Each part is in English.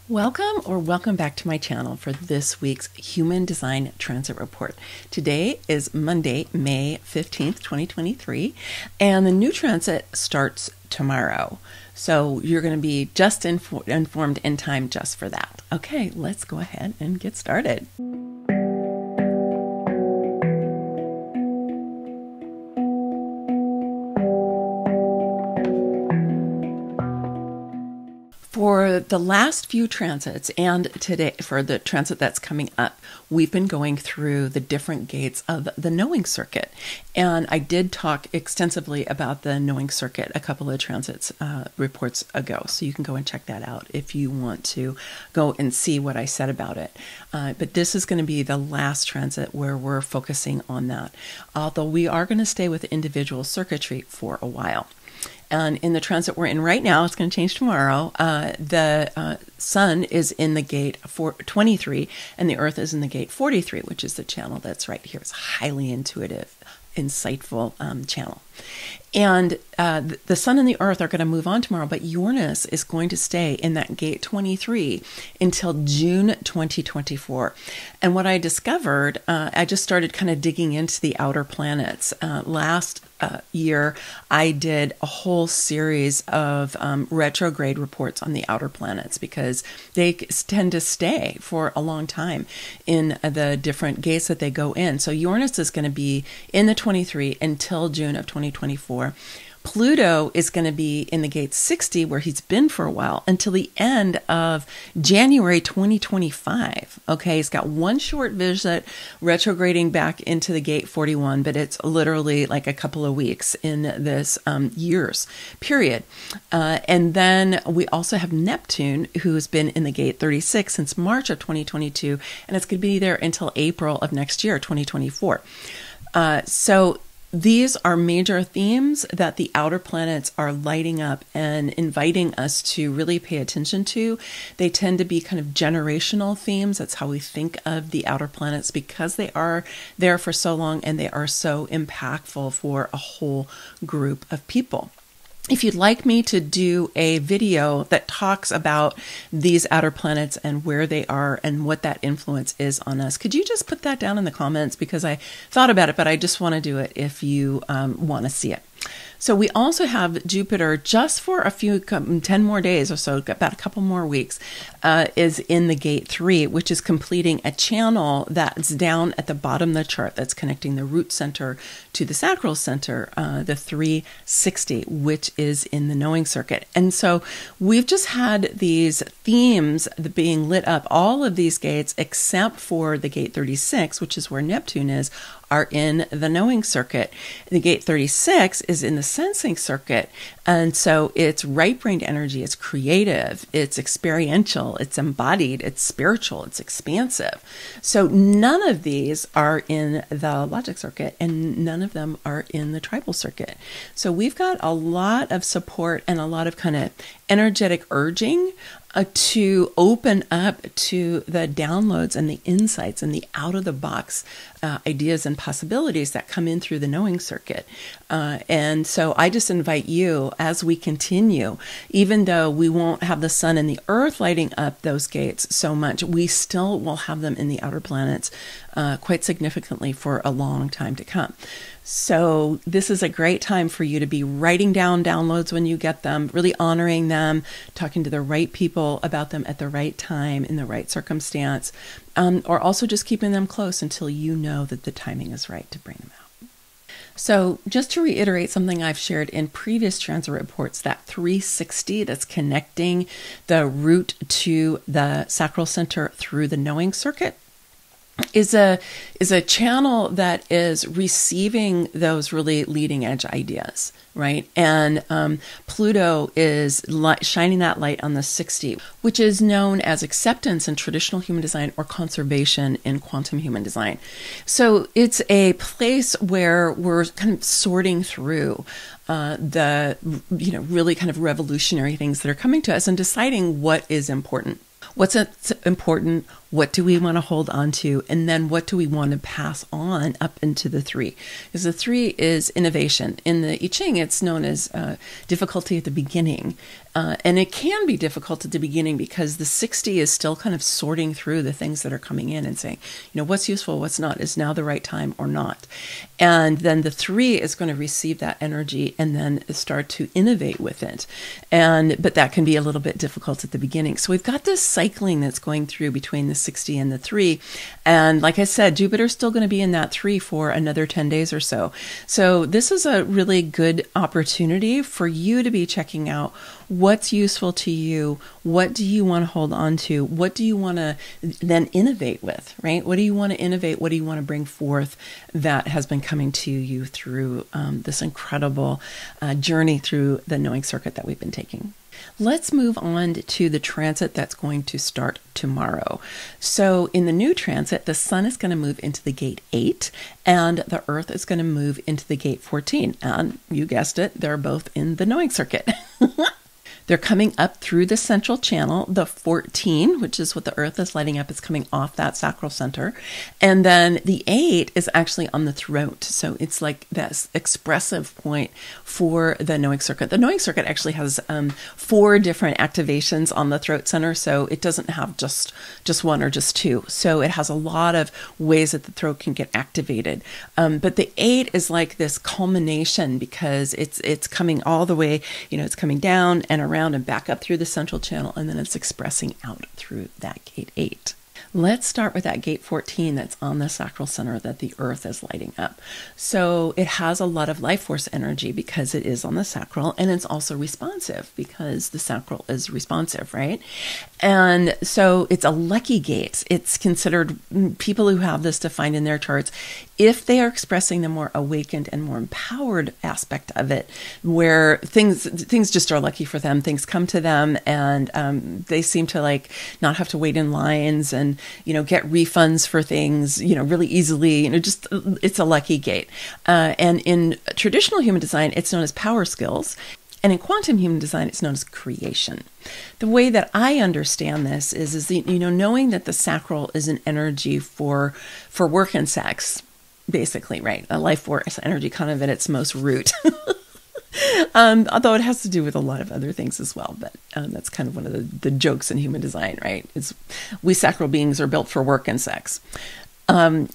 Welcome back to my channel for this week's Human Design Transit Report. Today is Monday, May 15th, 2023, and the new transit starts tomorrow. So you're going to be just informed in time just for that. Okay, let's go ahead and get started. For the last few transits and today for the transit that's coming up, we've been going through the different gates of the knowing circuit. And I did talk extensively about the knowing circuit a couple of transits reports ago. So you can go and check that out if you want to go and see what I said about it. But this is going to be the last transit where we're focusing on that. Although we are going to stay with individual circuitry for a while. And in the transit we're in right now, it's going to change tomorrow, the sun is in the gate 23 and the earth is in the gate 43, which is the channel that's right here. It's a highly intuitive, insightful channel. And the sun and the earth are going to move on tomorrow, but Uranus is going to stay in that gate 23 until June 2024. And what I discovered, I just started kind of digging into the outer planets. Last year, I did a whole series of retrograde reports on the outer planets because they tend to stay for a long time in the different gates that they go in. So Uranus is going to be in the 23 until June of 2024. Pluto is going to be in the gate 60, where he's been for a while, until the end of January 2025. Okay, he's got one short visit retrograding back into the gate 41, but it's literally like a couple of weeks in this year's period. And then we also have Neptune, who's been in the gate 36 since March of 2022, and it's going to be there until April of next year, 2024. So these are major themes that the outer planets are lighting up and inviting us to really pay attention to. They tend to be kind of generational themes. That's how we think of the outer planets because they are there for so long and they are so impactful for a whole group of people. If you'd like me to do a video that talks about these outer planets and where they are and what that influence is on us, could you just put that down in the comments? Because I thought about it, but I just want to do it if you want to see it. So we also have Jupiter just for a few, 10 more days or so, about a couple more weeks, is in the gate 3, which is completing a channel that's down at the bottom of the chart that's connecting the root center to the sacral center, the 360, which is in the knowing circuit. And so we've just had these themes being lit up. All of these gates, except for the gate 36, which is where Neptune is, are in the knowing circuit. The gate 36 is in the sensing circuit. And so it's right-brained energy, it's creative, it's experiential, it's embodied, it's spiritual, it's expansive. So none of these are in the logic circuit and none of them are in the tribal circuit. So we've got a lot of support and a lot of kind of energetic urging to open up to the downloads and the insights and the out-of-the-box ideas and possibilities that come in through the knowing circuit. And so I just invite you, as we continue, even though we won't have the sun and the earth lighting up those gates so much, we still will have them in the outer planets quite significantly for a long time to come. So this is a great time for you to be writing down downloads when you get them, really honoring them, talking to the right people about them at the right time, in the right circumstance, or also just keeping them close until you know that the timing is right to bring them out. So just to reiterate something I've shared in previous transit reports, that 360 that's connecting the root to the sacral center through the knowing circuit is a channel that is receiving those really leading edge ideas, right? And Pluto is shining that light on the 60, which is known as acceptance in traditional human design or conservation in quantum human design. So it's a place where we're kind of sorting through the really kind of revolutionary things that are coming to us and deciding what is important. What's important, What do we want to hold on to? And then what do we want to pass on up into the 3? Because the 3 is innovation. In the I Ching, it's known as difficulty at the beginning. And it can be difficult at the beginning because the 60 is still kind of sorting through the things that are coming in and saying, what's useful, what's not, is now the right time or not. And then the 3 is going to receive that energy and then start to innovate with it. But that can be a little bit difficult at the beginning. So we've got this cycling that's going through between the 60 and the 3. And like I said, Jupiter's still going to be in that 3 for another 10 days or so. So this is a really good opportunity for you to be checking out what's useful to you. What do you want to hold on to? What do you want to then innovate with, right? What do you want to innovate? What do you want to bring forth that has been coming to you through this incredible journey through the knowing circuit that we've been taking? Let's move on to the transit that's going to start tomorrow. So in the new transit, the sun is going to move into the gate 8 and the earth is going to move into the gate 14. And you guessed it, they're both in the knowing circuit. They're coming up through the central channel. The 14, which is what the earth is lighting up, is coming off that sacral center. And then the 8 is actually on the throat. So it's like that expressive point for the knowing circuit. The knowing circuit actually has 4 different activations on the throat center. So it doesn't have just one or just 2. So it has a lot of ways that the throat can get activated. But the 8 is like this culmination because it's coming all the way, it's coming down and around and back up through the central channel, and then it's expressing out through that gate 8. Let's start with that gate 14 that's on the sacral center that the earth is lighting up. So it has a lot of life force energy because it is on the sacral, and it's also responsive because the sacral is responsive, right? And so it's a lucky gate. It's considered, people who have this defined in their charts, if they are expressing the more awakened and more empowered aspect of it, where things just are lucky for them, things come to them, and they seem to not have to wait in lines and get refunds for things really easily. Just it's a lucky gate. And in traditional human design, it's known as power skills. And in quantum human design, it's known as creation. The way that I understand this is knowing that the sacral is an energy for work and sex, basically, right? A life force energy kind of at its most root. Although it has to do with a lot of other things as well. But that's kind of one of the jokes in human design, right? Is we sacral beings are built for work and sex.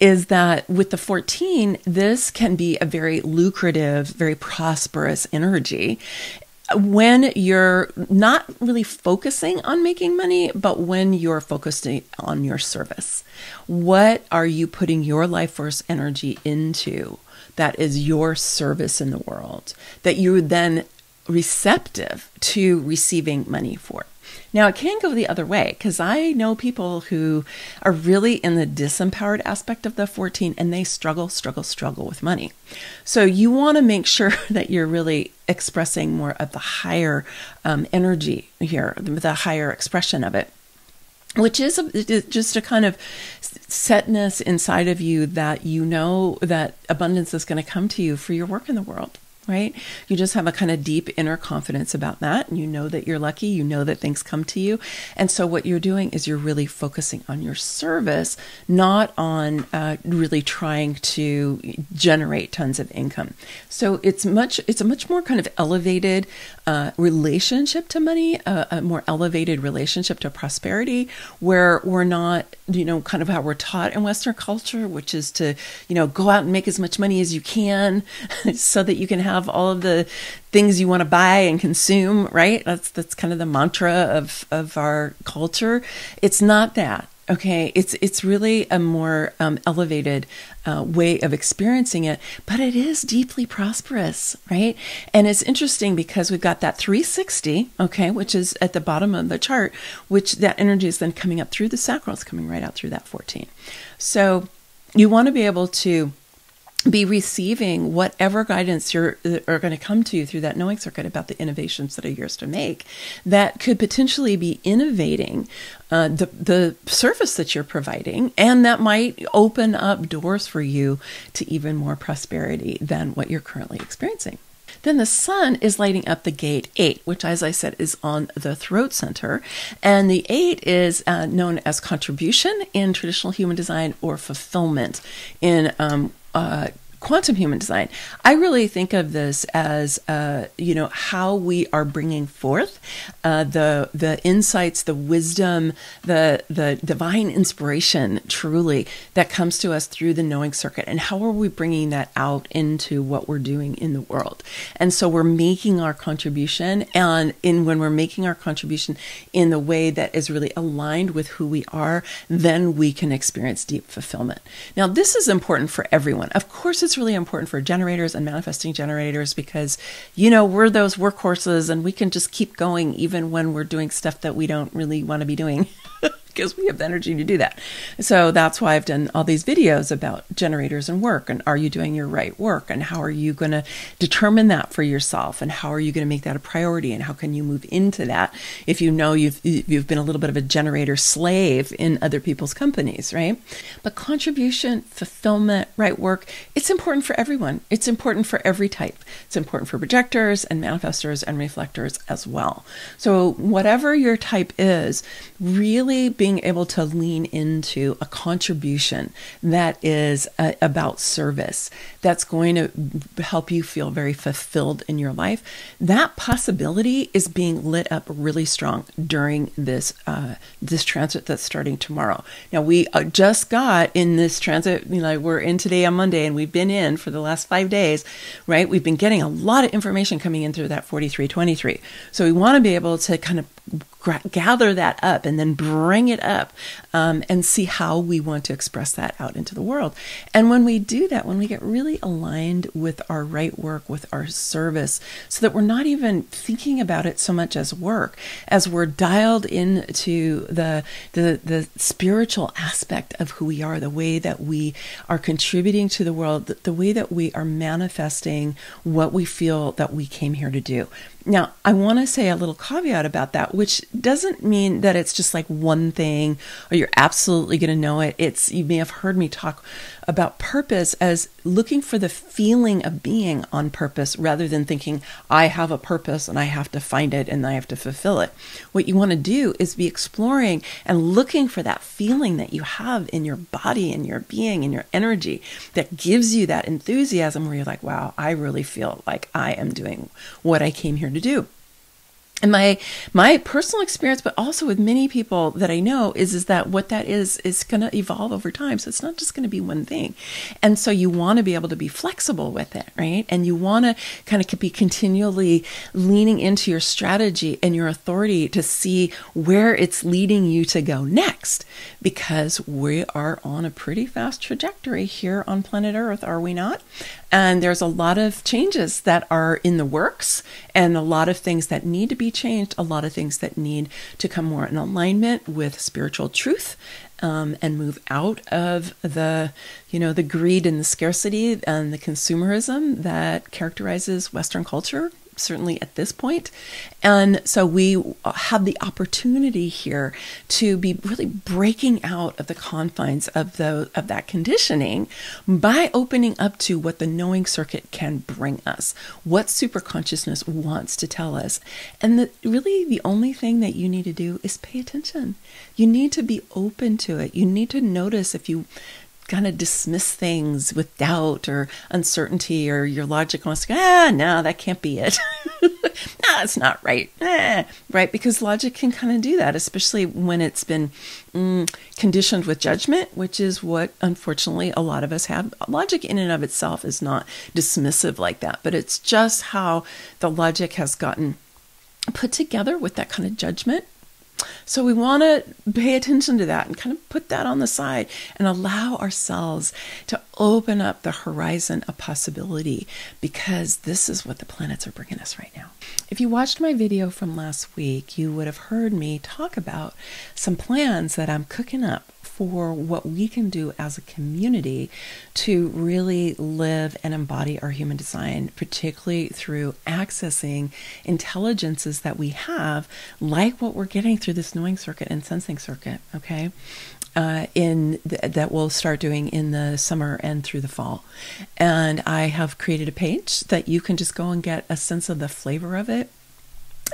Is that with the 14, this can be a very lucrative, very prosperous energy when you're not really focusing on making money, but when you're focusing on your service. What are you putting your life force energy into that is your service in the world, that you're then receptive to receiving money for? Now, it can go the other way because I know people who are really in the disempowered aspect of the 14 and they struggle with money. So you want to make sure that you're really expressing more of the higher energy here, the higher expression of it, which is just a kind of setness inside of you that that abundance is going to come to you for your work in the world. Right? You just have a kind of deep inner confidence about that. And you know that you're lucky. You know that things come to you. And so what you're doing is you're really focusing on your service, not on really trying to generate tons of income. So it's a much more kind of elevated relationship to money, a more elevated relationship to prosperity, where we're not, kind of how we're taught in Western culture, which is to, go out and make as much money as you can so that you can have all of the things you want to buy and consume, right? That's kind of the mantra of our culture. It's not that. Okay, it's really a more elevated way of experiencing it, but it is deeply prosperous, right? And it's interesting because we've got that 360, okay, which is at the bottom of the chart, which that energy is then coming up through the sacral, it's coming right out through that 14. So you want to be able to be receiving whatever guidance are going to come to you through that knowing circuit about the innovations that are yours to make that could potentially be innovating the service that you're providing, and that might open up doors for you to even more prosperity than what you're currently experiencing. Then the sun is lighting up the gate 8, which, as I said, is on the throat center. And the 8 is known as contribution in traditional human design, or fulfillment in quantum human design. I really think of this as, how we are bringing forth the insights, the wisdom, the divine inspiration, truly, that comes to us through the knowing circuit, and how are we bringing that out into what we're doing in the world. And so we're making our contribution, and when we're making our contribution in the way that is really aligned with who we are, then we can experience deep fulfillment. Now, this is important for everyone. Of course, it's really important for generators and manifesting generators, because, we're those workhorses, and we can just keep going even when we're doing stuff that we don't really want to be doing. Because we have the energy to do that. So that's why I've done all these videos about generators and work, and are you doing your right work, and how are you going to determine that for yourself, and how are you going to make that a priority, and how can you move into that if you know you've been a little bit of a generator slave in other people's companies, right? But contribution, fulfillment, right work, it's important for everyone. It's important for every type. It's important for projectors and manifestors and reflectors as well. So whatever your type is, really being able to lean into a contribution that is about service, that's going to help you feel very fulfilled in your life, that possibility is being lit up really strong during this transit that's starting tomorrow. Now, we just got in this transit, we're in today on Monday, and we've been in for the last 5 days, right? We've been getting a lot of information coming in through that 4323. So we want to be able to kind of gather that up and then bring it up and see how we want to express that out into the world. And when we do that, when we get really aligned with our right work, with our service, so that we're not even thinking about it so much as work, as we're dialed into the spiritual aspect of who we are, the way that we are contributing to the world, the way that we are manifesting what we feel that we came here to do. Now, I want to say a little caveat about that, which doesn't mean that it's just like one thing or you're absolutely going to know it. You may have heard me talk about purpose as looking for the feeling of being on purpose, rather than thinking, I have a purpose and I have to find it and I have to fulfill it. What you want to do is be exploring and looking for that feeling that you have in your body, in your being, in your energy, that gives you that enthusiasm where you're like, wow, I really feel like I am doing what I came here to do. And my personal experience, but also with many people that I know, is that what that is going to evolve over time. So it's not just going to be one thing. And so you want to be able to be flexible with it, right? And you want to kind of be continually leaning into your strategy and your authority to see where it's leading you to go next, because we are on a pretty fast trajectory here on planet Earth, are we not? And there's a lot of changes that are in the works, and a lot of things that need to be changed, a lot of things that need to come more in alignment with spiritual truth, and move out of the greed and the scarcity and the consumerism that characterizes Western culture, certainly at this point. And so we have the opportunity here to be really breaking out of the confines of that conditioning by opening up to what the knowing circuit can bring us, what superconsciousness wants to tell us. And really the only thing that you need to do is pay attention. You need to be open to it. You need to notice if you kind of dismiss things with doubt or uncertainty, or your logic wants to go, no, that can't be it. No, it's not right. Right? Because logic can kind of do that, especially when it's been conditioned with judgment, which is what, unfortunately, a lot of us have. Logic in and of itself is not dismissive like that, but it's just how the logic has gotten put together with that kind of judgment. So we want to pay attention to that and kind of put that on the side and allow ourselves to open up the horizon of possibility, because this is what the planets are bringing us right now. If you watched my video from last week, you would have heard me talk about some plans that I'm cooking up for what we can do as a community to really live and embody our human design, particularly through accessing intelligences that we have, like what we're getting through this knowing circuit and sensing circuit, okay? that we'll start doing in the summer and through the fall. And I have created a page that you can just go and get a sense of the flavor of it.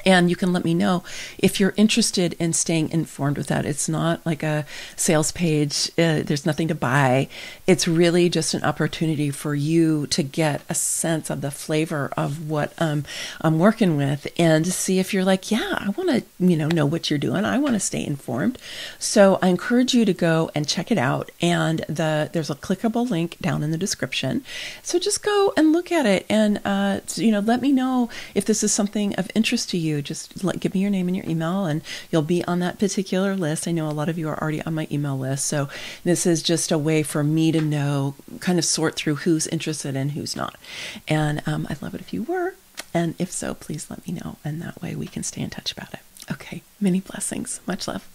And you can let me know if you're interested in staying informed with that. It's not like a sales page. There's nothing to buy. It's really just an opportunity for you to get a sense of the flavor of what I'm working with, and to see if you're like, yeah, I want to, know what you're doing. I want to stay informed. So I encourage you to go and check it out. And there's a clickable link down in the description. So just go and look at it, and let me know if this is something of interest to you. Just give me your name and your email, and you'll be on that particular list. I know a lot of you are already on my email list, so this is just a way for me to know, kind of sort through who's interested and who's not. And I'd love it if you were, and if so, please let me know, and that way we can stay in touch about it. Okay, many blessings. Much love.